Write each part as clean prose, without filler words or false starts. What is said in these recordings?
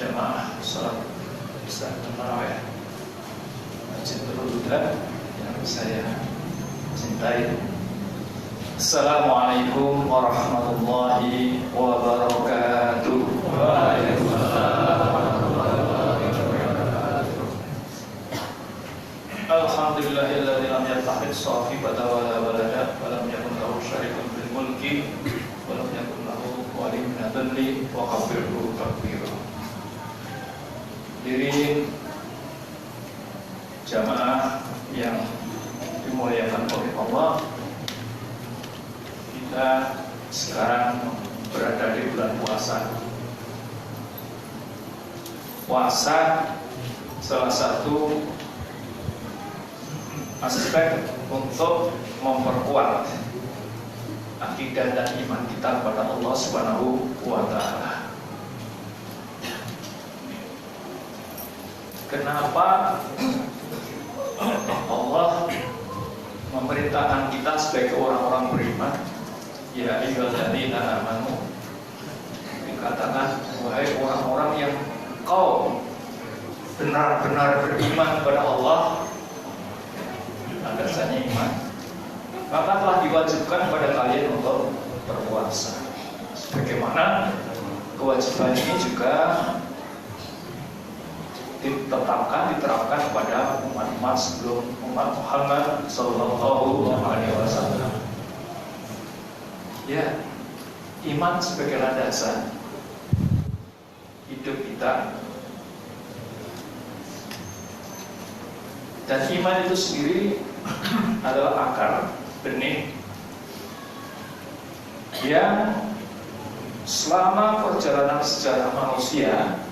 jamaah sholat Isya tarawih Masjid Nurul Huda yang saya cintai. Assalamualaikum warahmatullahi wabarakatuh. Alhamdulillahilladzi lam yattakhidh sahibatan wala walada wa lam yakun lahu syarikun fil mulki wa lam yakun lahu waliyyun min adh-dhilli wa kabbirhu takbira. Diri jamaah yang dimuliakan oleh Allah, kita sekarang berada di bulan puasa. Puasa salah satu aspek untuk memperkuat akidah dan iman kita kepada Allah Subhanahu wa Ta'ala. Kenapa Allah memerintahkan kita sebagai orang-orang beriman? Ya ayyuhalladzina amanu, dikatakan wahai orang-orang yang kau benar-benar beriman kepada Allah, landasannya iman, maka telah diwajibkan pada kalian untuk berpuasa. Sebagaimana kewajiban ini juga diterapkan pada umat-umat sebelum umat Muhammad Sallallahu Alaihi Wasallam. Ya, iman sebagai landasan hidup kita, dan iman itu sendiri adalah akar benih yang selama perjalanan sejarah manusia,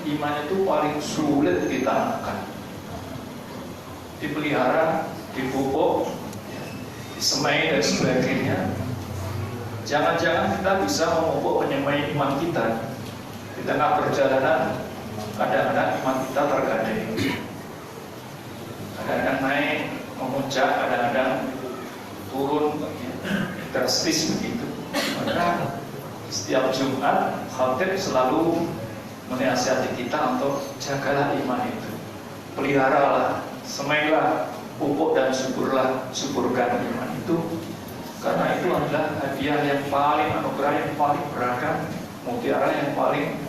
iman itu paling sulit ditanamkan, dipelihara, dipupuk, disemai dan sebagainya. Jangan-jangan kita bisa memupuk penyemai iman kita di tengah perjalanan. Kadang-kadang iman kita tergadai, kadang-kadang naik memuncak, kadang-kadang turun drastis begitu. Maka setiap Jumat khatib selalu menasihati kita untuk jagalah iman itu, peliharalah, semailah, pupuk dan suburkan iman itu, karena itu adalah hadiah yang paling anugerah, yang paling beragam, mutiara yang paling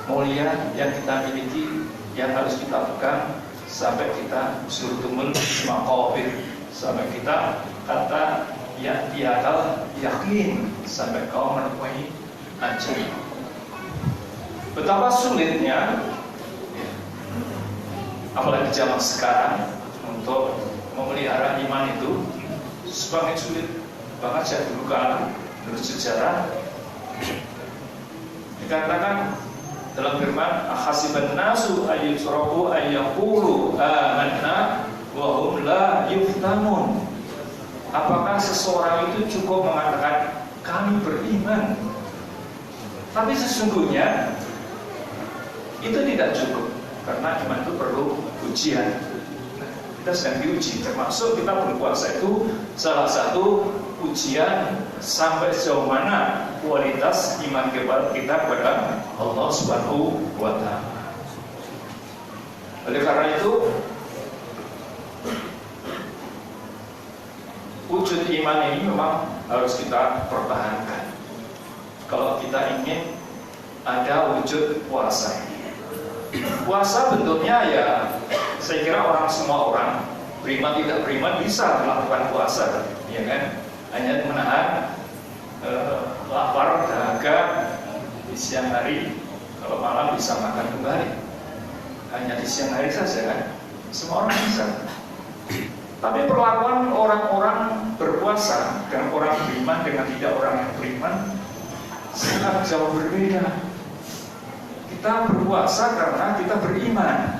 mulia yang kita miliki, yang harus kita pegang sampai kita surtumul maqabir, sampai kita kata ya diakal yakin, sampai kau menemui ajal. Betapa sulitnya, apalagi zaman sekarang, untuk memelihara iman itu semakin sulit. Bahkan saya dulu kala menurut sejarah dikatakan dalam firman ahasiban nasu ayyusraku ayyaqulu amanna wa hum la yuftanun. Apakah seseorang itu cukup mengatakan kami beriman, tapi sesungguhnya itu tidak cukup, karena iman itu perlu ujian. Kita sedang diuji, termasuk kita berpuasa itu salah satu ujian sampai sejauh mana kualitas iman kita kepada Allah Subhanahu wa Ta'ala. Oleh karena itu, wujud iman ini memang harus kita pertahankan kalau kita ingin ada wujud puasa. Puasa bentuknya ya, saya kira semua orang beriman tidak beriman bisa melakukan puasa, ya kan? Hanya menahan lapar, dahaga di siang hari, kalau malam bisa makan kembali. Hanya di siang hari saja kan? Semua orang bisa. Tapi perlakuan orang-orang berpuasa dengan orang beriman dengan tidak orang yang beriman sangat jauh berbeda. Kita berpuasa karena kita beriman.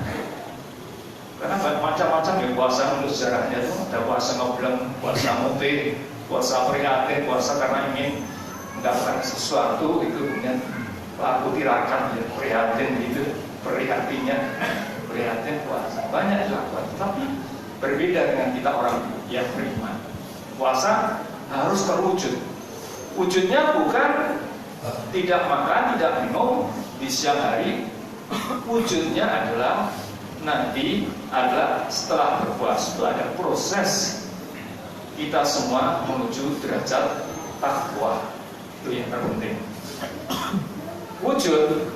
Karena macam-macam ya puasa menurut sejarahnya itu. Ada puasa ngobrol, puasa mute, puasa prihatin, puasa karena ingin mendapatkan sesuatu, itu kemudian laku tirakan ya, prihatin gitu, prihatin puasa. Banyak dilakukan, tapi berbeda dengan kita orang yang beriman. Puasa harus terwujud. Wujudnya bukan tidak makan, tidak minum di siang hari, Wujudnya adalah nanti adalah setelah berpuasa itu ada proses kita semua menuju derajat takwa. Itu yang terpenting. Wujud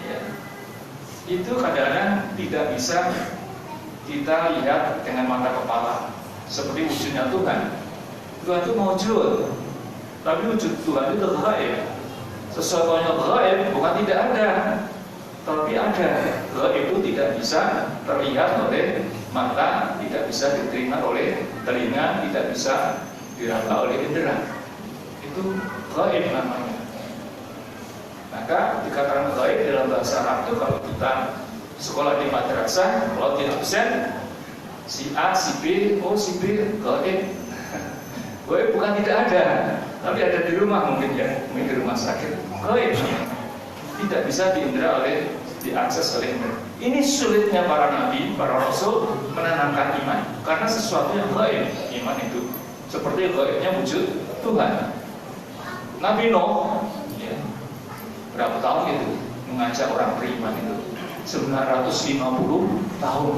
ya, itu kadang-kadang tidak bisa kita lihat dengan mata kepala seperti wujudnya Tuhan. Tuhan itu mewujud, tapi wujud Tuhan itu gaib. Sesuatu yang gaib bukan tidak ada, tapi ada. Gaib itu tidak bisa terlihat oleh mata, tidak bisa diterima oleh telinga, tidak bisa diraba oleh indera. Itu gaib namanya. Maka dikatakan gaib dalam bahasa Arab itu kalau kita sekolah di madrasah, kalau tidak absen, si A, si B, oh si B gaib. Gaib bukan tidak ada, tapi ada di rumah mungkin ya, mungkin di rumah sakit. Gaib tidak bisa diindra oleh, diakses oleh indra. Ini sulitnya para nabi, para rasul menanamkan iman, karena sesuatu yang gaib, iman itu seperti gaibnya wujud Tuhan. Nabi Nuh ya, berapa tahun itu mengajak orang beriman itu? 950 tahun.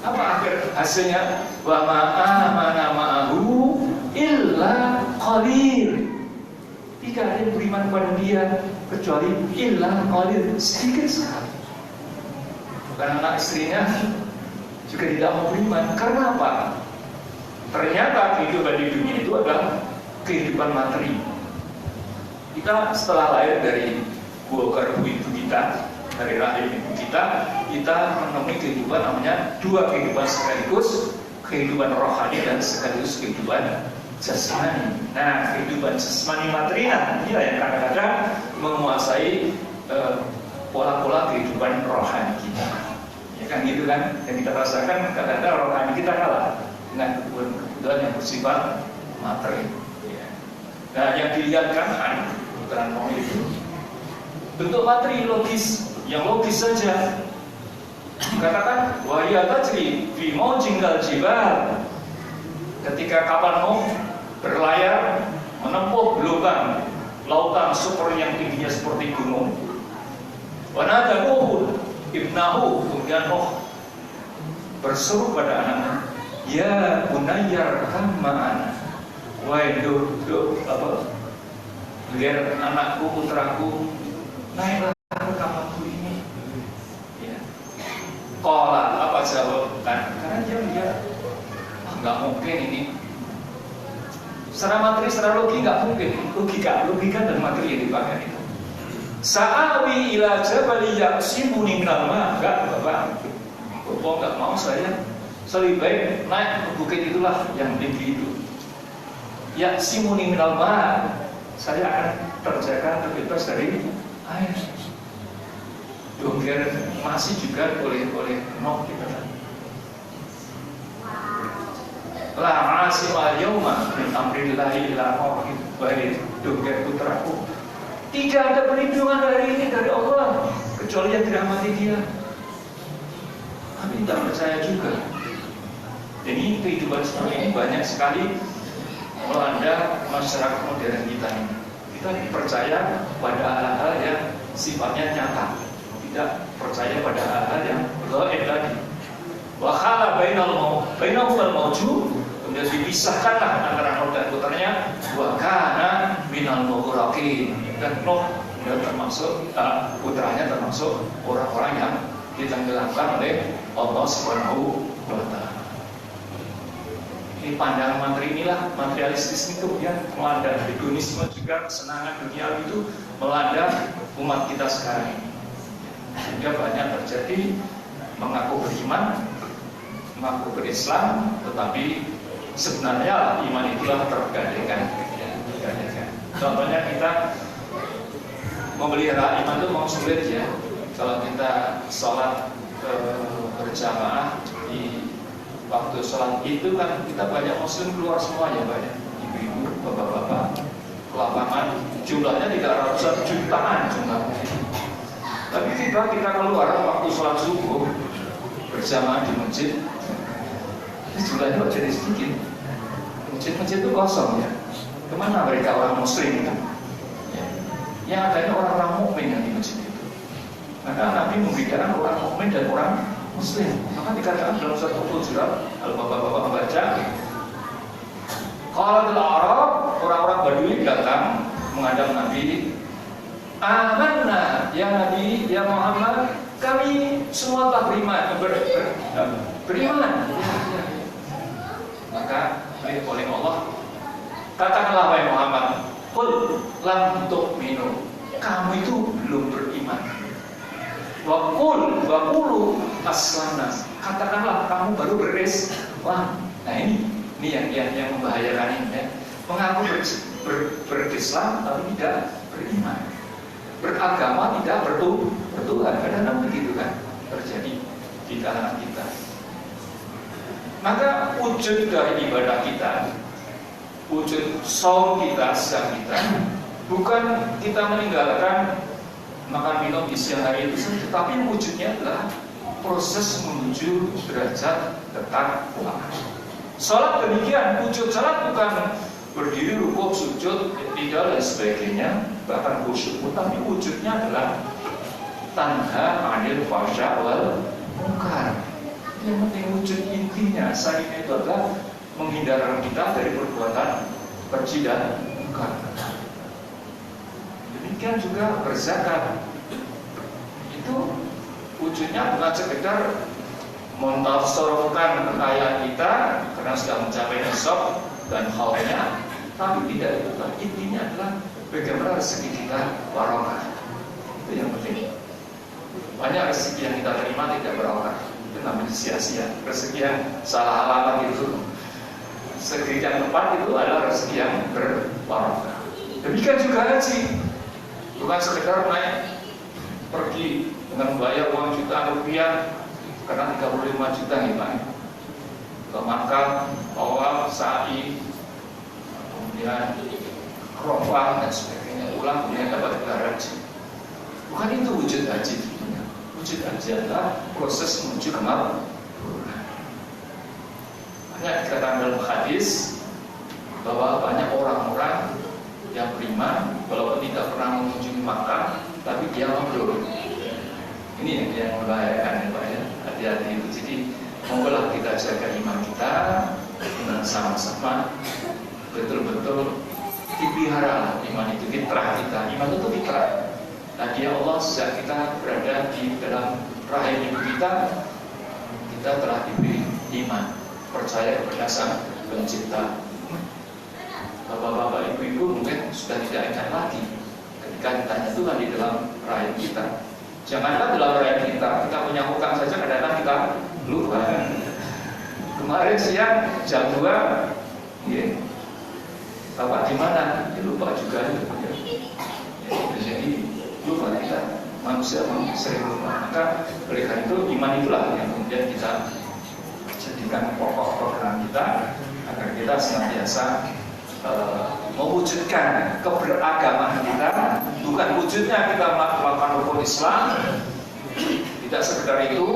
Apa akhir hasilnya? Wa ma'amana ma'ahu illa qalil. Tidak ada yang beriman kepada dia kecuali illa qalil, sedikit sekali. Karena anak istrinya juga tidak mau beriman. Karena apa? Ternyata kehidupan di dunia itu adalah kehidupan materi. Kita setelah lahir dari garbu ibu kita, dari rahim ibu kita menemui kehidupan namanya dua kehidupan sekaligus, kehidupan rohani dan sekaligus kehidupan jasmani. Nah, kehidupan jasmani materi inilah yang kadang-kadang menguasai pola-pola kehidupan rohani kita. Ya kan gitu kan? Yang kita rasakan kadang-kadang rohani kita kalah dengan kebutuhan yang bersifat materi. Nah, yang dilihat kan putaran mobil itu bentuk materi logis, yang logis saja. Katakan wahya tajri fi maujingal jibal. Ketika kapal Nuh berlayar menempuh gelombang lautan super yang tingginya seperti gunung. Wa nada Nuh ibnahu, kemudian Nuh berseru pada anaknya, ya bunayyar hamman. Wahai apa? Biar anakku, putraku, naiklah ke kapalku ini. Ya. Qala, apa jawab? Karena dia lihat, nggak mungkin ini. Secara materi, secara logika nggak mungkin. Logika dan materi yang dipakai itu. Sa'awi ila jabali yaqsimuni minal ma. Enggak, Bapak. Bapak nggak mau saya. Lebih baik naik ke bukit itulah yang tinggi itu. Ya simuni minal ma, saya akan terjaga terbebas dari air. Biar masih juga oleh Nuh kita kan. La asima yauma min amrillahi illa man wahai dongger putraku. Tidak ada perlindungan hari ini dari Allah kecuali yang dirahmati Dia. Kami tidak percaya juga. Jadi kehidupan seperti ini banyak sekali melanda masyarakat modern kita ini. Kita percaya pada hal-hal yang sifatnya nyata, tidak percaya pada hal-hal yang gaib tadi. Wa khala bainahu wal mawjud, kemudian dipisahkanlah antara Nuh dan putranya. Wa kana minal mughraqin, dan Nuh termasuk putranya termasuk orang-orang yang ditenggelamkan oleh Allah Subhanahu wa Ta'ala. Ini pandangan materi inilah, materialistis itu ya, melanda hedonisme juga, kesenangan dunia itu melanda umat kita sekarang ini. Sehingga banyak terjadi mengaku beriman, mengaku berislam, tetapi sebenarnya iman itulah tergadaikan. Contohnya kita memelihara iman itu mau sulit ya. Kalau kita sholat berjamaah di waktu sholat itu kan kita banyak muslim keluar semuanya, banyak ibu-ibu, bapak-bapak ke lapangan, jumlahnya tidak ratusan jutaan jumlahnya. Tapi tiba kita keluar waktu sholat subuh berjamaah di masjid, jumlahnya kok jadi sedikit. Masjid-masjid itu kosong ya. Kemana mereka orang muslim itu? Ya. Yang adanya orang-orang mukmin yang di masjid itu. perbedaan orang mukmin dan orang muslim. Maka dikatakan dalam surat Al-Hujurat, kalau bapak-bapak membaca, qalatil Arab, orang-orang Badui datang menghadap Nabi, amanna ya Nabi, ya Muhammad, kami semua telah beriman. Ya. Maka oleh Allah, katakanlah wahai Muhammad, qul lam tu'minu, kamu itu belum beriman. Wa qulu aslamna, katakanlah kamu baru berislam. Nah ini yang membahayakan ini ya. Mengaku berislam tapi tidak beriman, beragama tidak bertuhan. Kadang-kadang begitu kan terjadi di kalangan kita. Maka wujud dari ibadah kita, wujud saum kita, siang kita, bukan kita meninggalkan makan minum di siang hari itu saja, tapi wujudnya adalah proses menuju derajat ketakwaan. Salat demikian, wujud salat bukan berdiri, rukuk, sujud, tidak dan sebagainya, bahkan khusyuk, tapi wujudnya adalah tanha 'anil fahsya wal munkar. Yang penting wujud intinya, asalnya itu adalah menghindarkan kita dari perbuatan keji dan munkar. Demikian juga berzakat, itu wujudnya bukan sekedar mentasarufkan kekayaan kita karena sudah mencapai nisab dan haulnya, tapi tidak itu. Intinya adalah bagaimana rezeki kita barokah. Itu yang penting. Banyak rezeki yang kita terima tidak barokah, itu namanya sia-sia. Rezeki yang salah alamat itu, rezeki yang tepat itu adalah rezeki yang berbarokah. Demikian juga haji, bukan sekedar naik pergi dengan membayar uang jutaan rupiah karena 35 juta nih Pak, ke Makkah, awal, sa'i, kemudian Arafah dan sebagainya, pulang kemudian dapat gelar haji. Bukan itu wujud haji. Wujud haji adalah proses menuju kemakmuran. Banyak dikatakan dalam hadis bahwa banyak orang-orang yang beriman walaupun tidak pernah mengunjungi Makkah, tapi dia mabrur. Ini yang membahayakan ya Pak ya. Hati-hati itu. Jadi monggolah kita jaga iman kita dengan sama-sama betul-betul dipelihara. Iman itu fitrah kita. Iman itu fitrah. Hadiah Allah sejak kita berada di dalam rahim ibu kita telah diberi iman, percaya kepada Sang Pencipta. Bapak-bapak, ibu-ibu mungkin sudah tidak ingat lagi ketika ditanya Tuhan di dalam rahim kita. Janganlah dalam rahim kita punya hutang saja, kadang-kadang kita lupa. Kemarin siang jam 2 ya, Bapak di mana? Ya, lupa juga ya. Jadi lupa, kita manusia sering lupa. Maka oleh karena itu iman itulah yang kemudian kita jadikan pokok program kita agar kita senantiasa mewujudkan keberagaman kita. Bukan wujudnya kita melakukan rukun Islam, tidak sekedar itu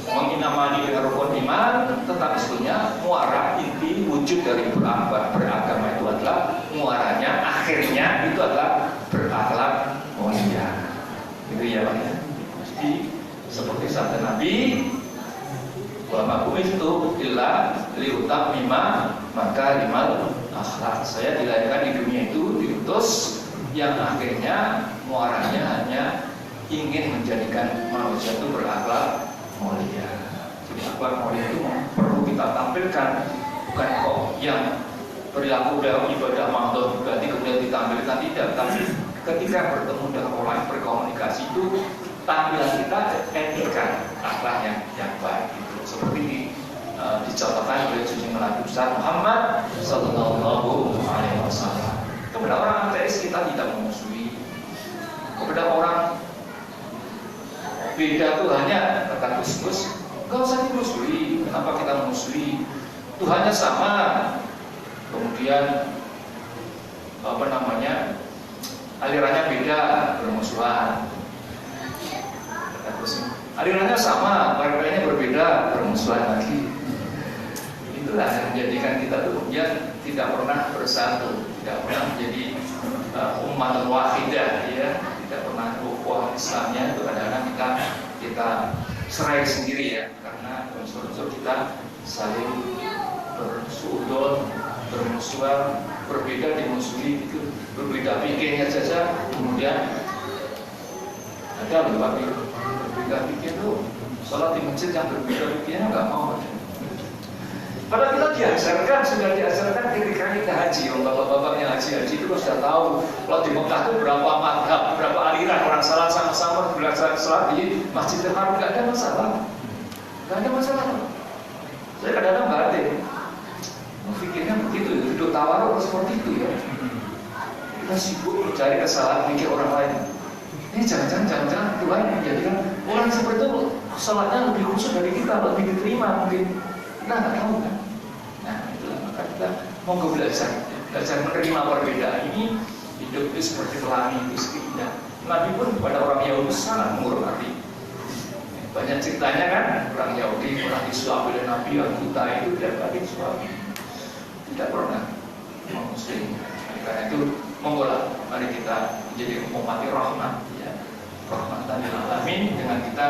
menginamani dengan rukun iman, tetapi sebetulnya muara inti wujud dari beragama itu adalah muaranya, akhirnya itu adalah berakhlak mulia. Itu ya Pak ya. Jadi seperti sabda Nabi, wa ma bu'itsu illa liutammima makarimal akhlak. Saya dilahirkan di dunia itu diutus yang akhirnya muaranya hanya ingin menjadikan manusia itu berakhlak mulia. Jadi akhlak mulia itu perlu kita tampilkan, bukan kok yang perilaku dalam ibadah mahdhur berarti kemudian ditampilkan, tidak. Tapi ketika bertemu dengan orang, berkomunikasi itu tampilan kita etika akhlak yang baik itu. Seperti dicontohkan oleh junjungan Nabi besar Muhammad Sallallahu Alaihi Wasallam. Kepada orang ateis kita tidak memusuhi. Kepada orang beda Tuhannya, kata Gus, gak usah dimusuhi. Kenapa kita memusuhi? Tuhannya sama. Kemudian alirannya beda, bermusuhan. Kata Gus, alirannya sama, alirannya berbeda, bermusuhan lagi. Itulah yang menjadikan kita tuh kemudian tidak pernah bersatu, tidak pernah menjadi umat wahidah, ya, tidak pernah ukhuwah Islamnya. Itu kadang-kadang kita kita serai sendiri ya, karena unsur-unsur kita saling bersuudon, bermusuhan, berbeda dimusuhi gitu, berbeda pikirnya saja, kemudian ada berbeda pikir tuh sholat di masjid yang berbeda pikirnya nggak mau. Padahal kita diajarkan, sudah diajarkan ketika kita haji. Bapak-bapak yang haji itu sudah tahu kalau di Mekah itu berapa madhab, berapa aliran orang salah sama-sama belajar sholat di Masjidil Haram, nggak ada masalah, nggak ada masalah. Saya kadang-kadang batin, pikirnya begitu, hidup tawaruk seperti itu ya. Kita sibuk mencari kesalahan pikir orang lain. Ini jangan-jangan Tuhan menjadikan orang seperti itu sholatnya lebih khusus dari kita, lebih diterima mungkin. Kita nggak tahu kan. Nah itulah maka kita mau belajar menerima perbedaan ini. Hidup itu seperti pelangi, itu seindah. Nabi pun kepada orang Yahudi sangat menghormati. Banyak ceritanya kan, orang Yahudi pernah disuap oleh Nabi yang buta itu tidak lagi disuap, tidak pernah Muslim. Karena itu monggolah mari kita menjadi umat rahmat ya, rahmatan lil alamin, dengan kita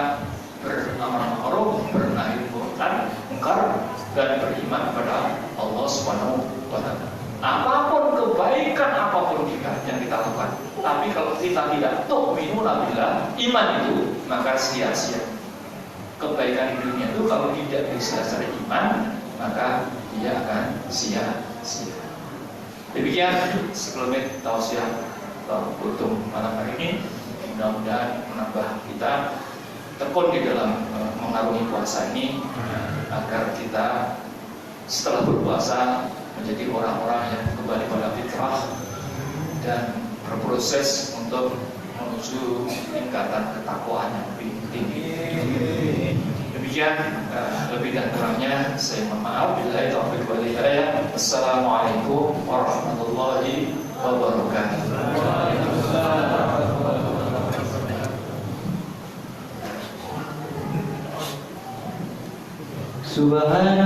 beramar ma'ruf, bernahi munkar, dan beriman kepada Allah Subhanahu wa taala. Apapun kebaikan apapun yang kita lakukan, tapi kalau kita tidak tu'minuna billah, iman itu, maka sia-sia. Kebaikan di dunia itu kalau tidak didasari iman, maka dia akan sia-sia. Demikian sekelumit tausiah Kultum malam hari ini. Mudah-mudahan menambah kita tekun di dalam mengarungi puasa ini, agar kita setelah berpuasa menjadi orang-orang yang kembali pada fitrah dan berproses untuk menuju tingkatan ketakwaan yang lebih tinggi. Demikian lebih dan kurangnya saya mohon maaf. Billahi taufiq wal hidayah. Assalamualaikum warahmatullahi wabarakatuh. Subhanallah.